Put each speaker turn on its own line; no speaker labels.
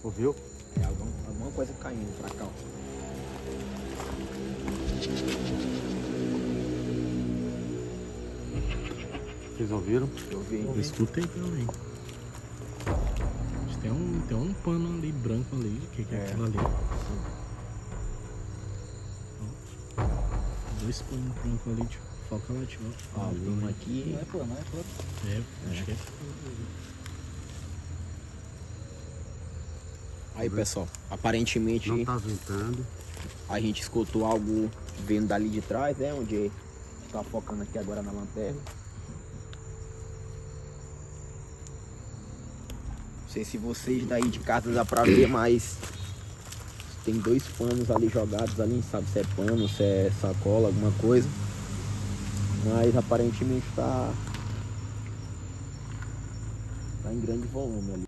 Ouviu?
É alguma coisa caindo pra cá, ó.
Vocês ouviram?
Eu vi.
Eu escutei também. Tem um pano ali branco ali. O que é aquilo ali? Ó. Dois panos brancos ali, tipo, foca lá, tipo.
Ó, tem um aqui.
Não é plano, não é plano.
Acho que é.
Aí, pessoal, aparentemente
Não tá ventando.
a gente escutou algo vindo dali de trás, né? Onde a gente tá focando aqui agora na lanterna. Não sei se vocês daí de casa dá pra ver, mas tem dois panos ali jogados ali, sabe se é pano, se é sacola, alguma coisa. Mas aparentemente tá em grande volume ali.